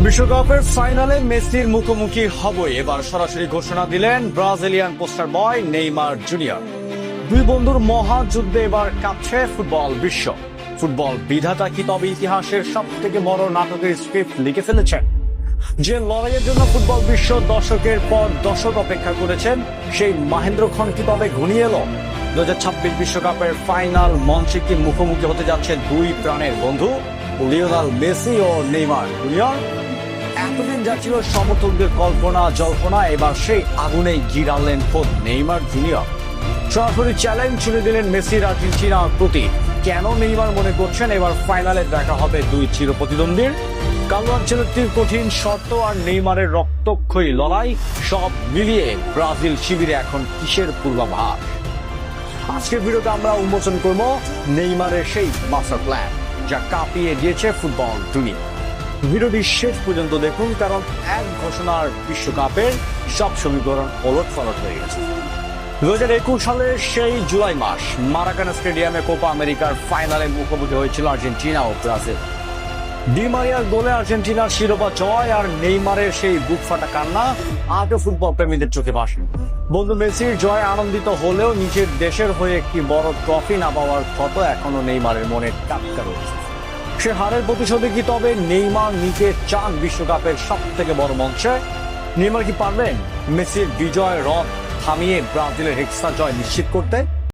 বিশ্বকাপের ফাইনালে মেসির মুখোমুখি হবই, এবার সরাসরি ঘোষণা দিলেন ব্রাজিলিয়ান পোস্টার বয় নেইমার জুনিয়র। দুই বন্ধুর মহাযুদ্ধে এবার কাঁপছে ফুটবল বিশ্ব। ফুটবল বিধাতা কি তবে ইতিহাসের সব থেকে বড় নাটকের স্ক্রিপ্ট লিখে ফেলেছেন? যে লড়াইয়ের জন্য ফুটবল বিশ্ব দশকের পর দশক অপেক্ষা করেছেন, সেই মাহেন্দ্রক্ষণ কি তবে ঘনিয়ে এলো? 2026 বিশ্বকাপের ফাইনাল মঞ্চে কি মুখোমুখি হতে যাচ্ছে দুই প্রাণের বন্ধু, লিওনেল মেসি ও নেইমার জুনিয়র? এতদিন যা ছিল সমর্থকদের কল্পনা জল্পনা, এবার সেই আগুনেই গিরালেন খোদ নেইমার জুনিয়র। সরাসরি চ্যালেঞ্জ ছুড়ে দিলেন মেসির আর্জেন্টিনার প্রতি। কেন নেইমার মনে করছেন এবার ফাইনালে দেখা হবে দুই চিরপ্রতিদ্বন্দ্বীর? কার্লো আনচেলত্তির কঠিন শর্ত আর নেইমারের রক্তক্ষয়ী লড়াই, সব মিলিয়ে ব্রাজিল শিবিরে এখন কিসের পূর্বাভাস? আজকের ভিডিওতে আমরা উন্মোচন করব নেইমারের সেই মাস্টার প্ল্যান, যা কাঁপিয়ে দিয়েছে ফুটবল দুনিয়া। ভিডিওটি শেষ পর্যন্ত দেখুন, কারণ এক ঘোষণার বিশ্বকাপের সব সমীকরণ ওলটপালট হয়ে গেছে। 2021 সালের সেই জুলাই মাস মারাকানা স্টেডিয়ামে কোপা আমেরিকার ফাইনালে মুখোমুখি হয়েছিল আর্জেন্টিনা ও ব্রাজিল। ডি মারিয়ার গোলে আর্জেন্টিনার শিরোপা জয় আর নেইমারের সেই বুক ফাটা কান্না আজও ফুটবল প্রেমীদের চোখে ভাসে। বন্ধু মেসির জয় আনন্দিত হলেও নিজের দেশের হয়ে একটি বড় ট্রফি না পাওয়ার ক্ষত এখনো নেইমারের মনে টাটকা রয়েছে। সে হারের প্রতিশোধে কি তবে নেইমার নিতে চান বিশ্বকাপের সব থেকে বড় মঞ্চে? নেইমার কি পারবেন মেসির বিজয় রথ থামিয়ে ব্রাজিলের হেক্সা জয় নিশ্চিত করতে?